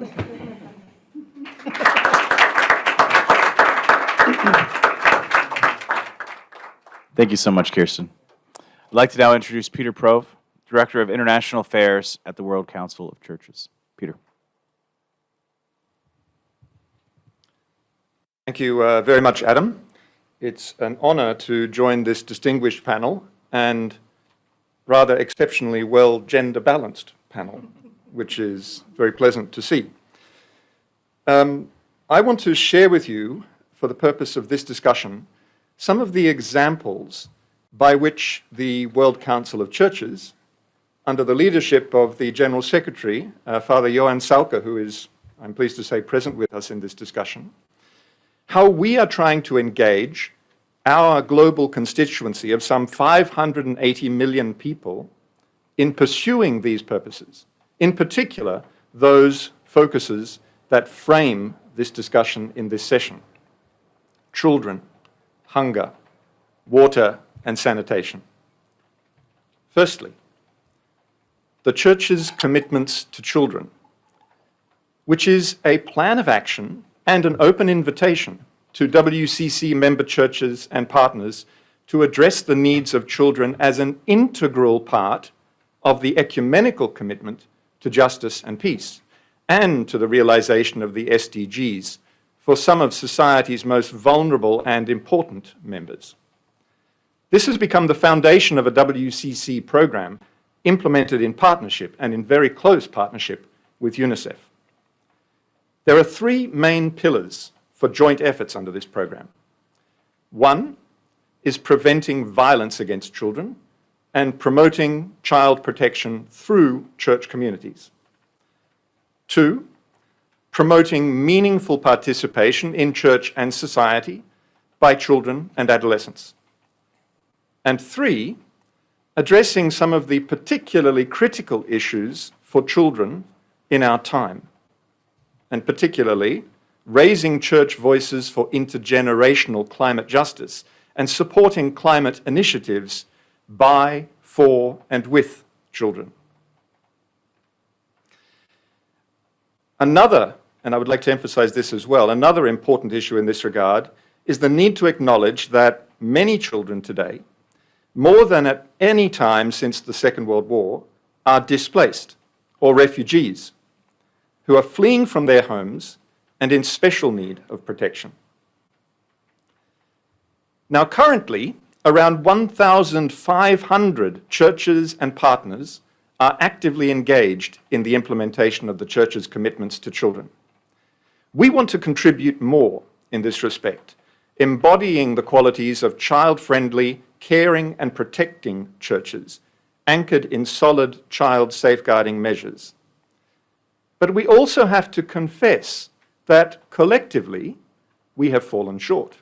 Thank you so much, Kirsten. I'd like to now introduce Peter Prove, Director of International Affairs at the World Council of Churches. Peter. Thank you very much, Adam. It's an honor to join this distinguished panel and rather exceptionally well gender-balanced panel, which is very pleasant to see. I want to share with you, for the purpose of this discussion, some of the examples by which the World Council of Churches, under the leadership of the General Secretary, Father Johann Salke, who is, I'm pleased to say, present with us in this discussion, how we are trying to engage our global constituency of some 580 million people in pursuing these purposes, in particular, those focuses that frame this discussion in this session: children, hunger, water, and sanitation. Firstly, the Church's commitments to children, which is a plan of action and an open invitation to WCC member churches and partners to address the needs of children as an integral part of the ecumenical commitment to justice and peace, and to the realization of the SDGs for some of society's most vulnerable and important members. This has become the foundation of a WCC program implemented in partnership and in very close partnership with UNICEF. There are three main pillars for joint efforts under this program. One is preventing violence against children and promoting child protection through church communities. Two, promoting meaningful participation in church and society by children and adolescents. And three, addressing some of the particularly critical issues for children in our time, and particularly raising church voices for intergenerational climate justice and supporting climate initiatives by, for, and with children. Another, and I would like to emphasize this as well, another important issue in this regard is the need to acknowledge that many children today, more than at any time since the Second World War, are displaced or refugees who are fleeing from their homes and in special need of protection. Now, currently, around 1,500 churches and partners are actively engaged in the implementation of the Church's commitments to children. We want to contribute more in this respect, embodying the qualities of child-friendly, caring and protecting churches, anchored in solid child safeguarding measures. But we also have to confess that collectively we have fallen short.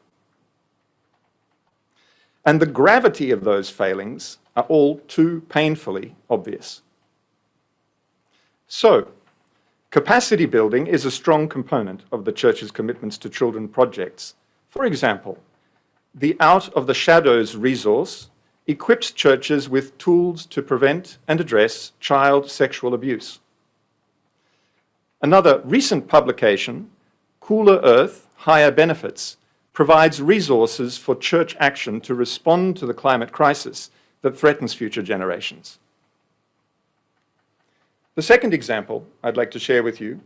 and the gravity of those failings are all too painfully obvious. So, capacity building is a strong component of the Church's commitments to children projects. For example, the Out of the Shadows resource equips churches with tools to prevent and address child sexual abuse. Another recent publication, Cooler Earth, Higher Benefits, provides resources for church action to respond to the climate crisis that threatens future generations. The second example I'd like to share with you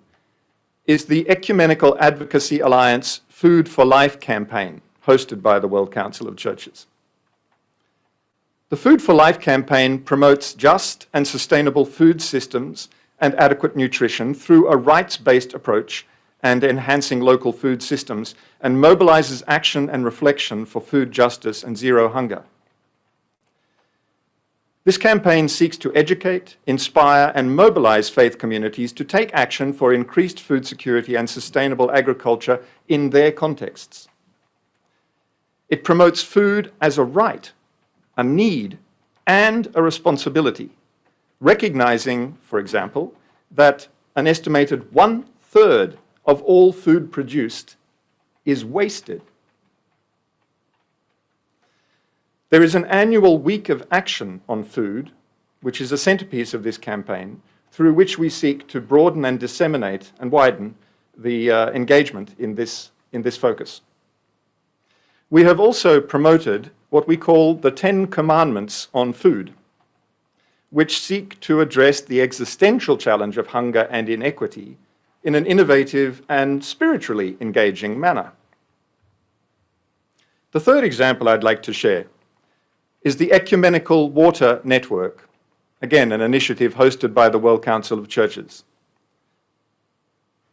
is the Ecumenical Advocacy Alliance Food for Life campaign, hosted by the World Council of Churches. The Food for Life campaign promotes just and sustainable food systems and adequate nutrition through a rights-based approach and enhancing local food systems, and mobilizes action and reflection for food justice and zero hunger. This campaign seeks to educate, inspire, and mobilize faith communities to take action for increased food security and sustainable agriculture in their contexts. It promotes food as a right, a need, and a responsibility, recognizing, for example, that an estimated 1/3 of all food produced is wasted. There is an annual week of action on food, which is a centerpiece of this campaign, through which we seek to broaden and disseminate and widen the engagement in this focus. We have also promoted what we call the 10 Commandments on food, which seek to address the existential challenge of hunger and inequity in an innovative and spiritually engaging manner. The third example I'd like to share is the Ecumenical Water Network, again, an initiative hosted by the World Council of Churches.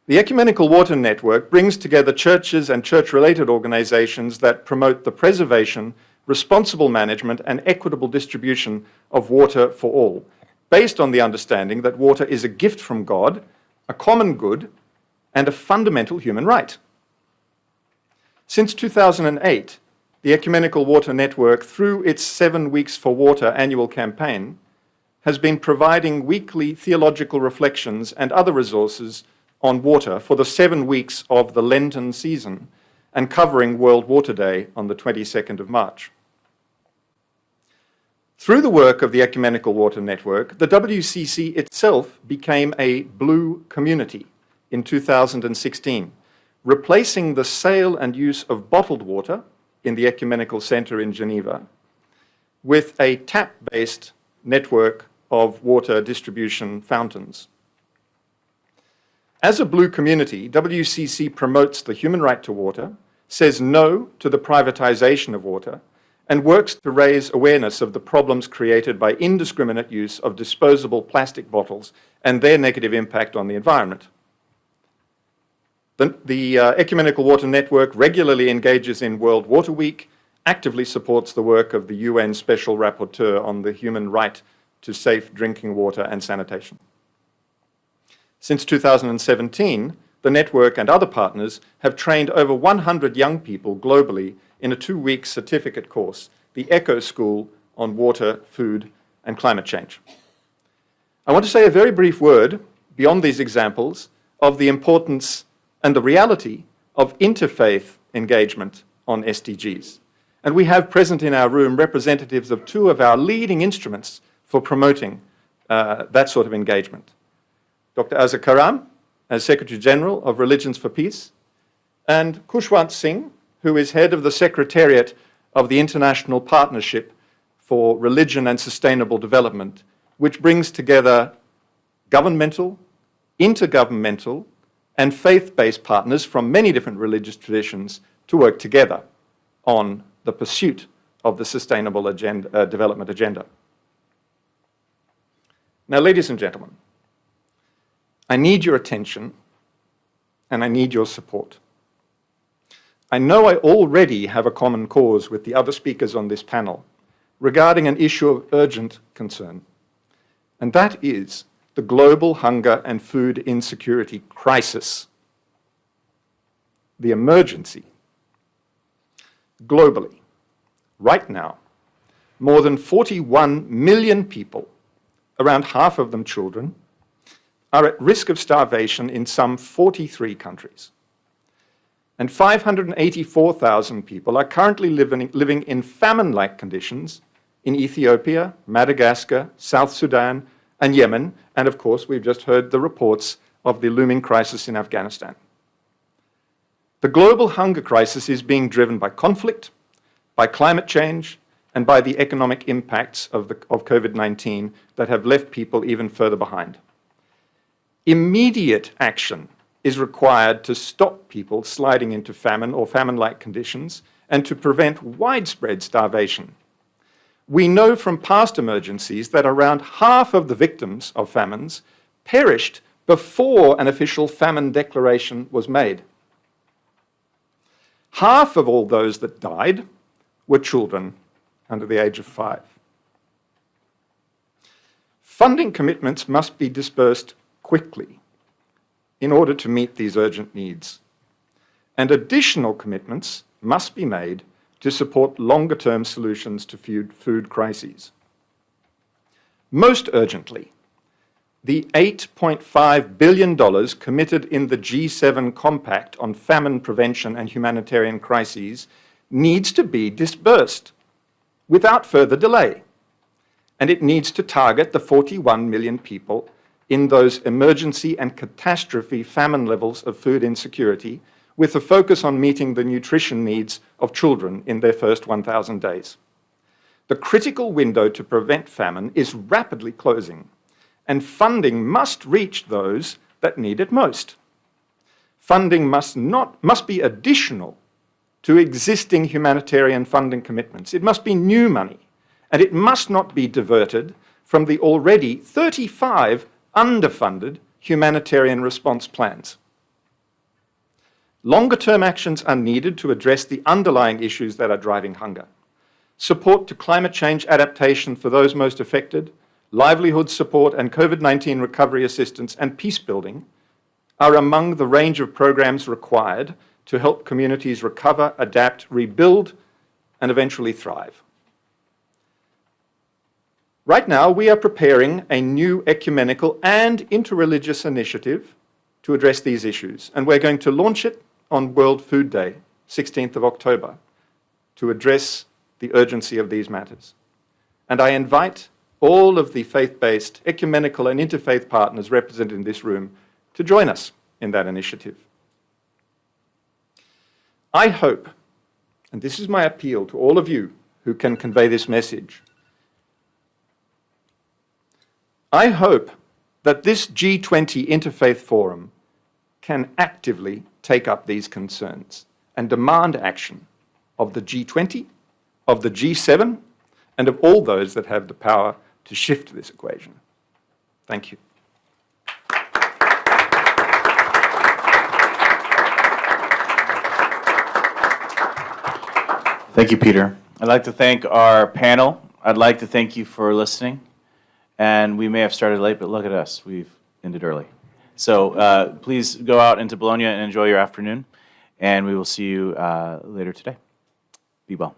The Ecumenical Water Network brings together churches and church-related organizations that promote the preservation, responsible management, and equitable distribution of water for all, based on the understanding that water is a gift from God, a common good, and a fundamental human right. Since 2008, the Ecumenical Water Network, through its 7 Weeks for Water annual campaign, has been providing weekly theological reflections and other resources on water for the 7 weeks of the Lenten season and covering World Water Day on the 22nd of March. Through the work of the Ecumenical Water Network, the WCC itself became a blue community in 2016, replacing the sale and use of bottled water in the Ecumenical Center in Geneva with a tap-based network of water distribution fountains. As a blue community, WCC promotes the human right to water, says no to the privatization of water, and works to raise awareness of the problems created by indiscriminate use of disposable plastic bottles and their negative impact on the environment. The Ecumenical Water Network regularly engages in World Water Week, actively supports the work of the UN Special Rapporteur on the human right to safe drinking water and sanitation. Since 2017, the network and other partners have trained over 100 young people globally in a 2-week certificate course, the ECHO School on Water, Food, and Climate Change. I want to say a very brief word, beyond these examples, of the importance and the reality of interfaith engagement on SDGs. And we have present in our room representatives of 2 of our leading instruments for promoting that sort of engagement. Dr. Azza Karam, as Secretary General of Religions for Peace, and Khushwant Singh, who is head of the Secretariat of the International Partnership for Religion and Sustainable Development, which brings together governmental, intergovernmental, and faith-based partners from many different religious traditions to work together on the pursuit of the Sustainable Development Agenda. Now, ladies and gentlemen, I need your attention and I need your support. I know I already have a common cause with the other speakers on this panel regarding an issue of urgent concern, and that is the global hunger and food insecurity crisis, the emergency. Globally, right now, more than 41 million people, around half of them children, are at risk of starvation in some 43 countries. And 584,000 people are currently living in famine-like conditions in Ethiopia, Madagascar, South Sudan, and Yemen. And of course, we've just heard the reports of the looming crisis in Afghanistan. The global hunger crisis is being driven by conflict, by climate change, and by the economic impacts of COVID-19 that have left people even further behind. Immediate action is required to stop people sliding into famine or famine-like conditions and to prevent widespread starvation. We know from past emergencies that around half of the victims of famines perished before an official famine declaration was made. Half of all those that died were children under the age of 5. Funding commitments must be dispersed quickly in order to meet these urgent needs, and additional commitments must be made to support longer-term solutions to food crises. Most urgently, the $8.5 billion committed in the G7 Compact on Famine Prevention and Humanitarian Crises needs to be disbursed without further delay, and it needs to target the 41 million people in those emergency and catastrophe famine levels of food insecurity, with a focus on meeting the nutrition needs of children in their first 1,000 days. The critical window to prevent famine is rapidly closing, and funding must reach those that need it most. Funding must be additional to existing humanitarian funding commitments. It must be new money, and it must not be diverted from the already 35 underfunded humanitarian response plans. Longer-term actions are needed to address the underlying issues that are driving hunger. Support to climate change adaptation for those most affected, livelihood support and COVID-19 recovery assistance and peace building are among the range of programs required to help communities recover, adapt, rebuild, and eventually thrive. Right now, we are preparing a new ecumenical and interreligious initiative to address these issues, and we're going to launch it on World Food Day, 16th of October, to address the urgency of these matters. And I invite all of the faith-based, ecumenical and interfaith partners represented in this room to join us in that initiative. I hope, and this is my appeal to all of you who can convey this message, I hope that this G20 Interfaith Forum can actively take up these concerns and demand action of the G20, of the G7, and of all those that have the power to shift this equation. Thank you. Thank you, Peter. I'd like to thank our panel. I'd like to thank you for listening. And we may have started late, but look at us. We've ended early. So please go out into Bologna and enjoy your afternoon. And we will see you later today. Be well.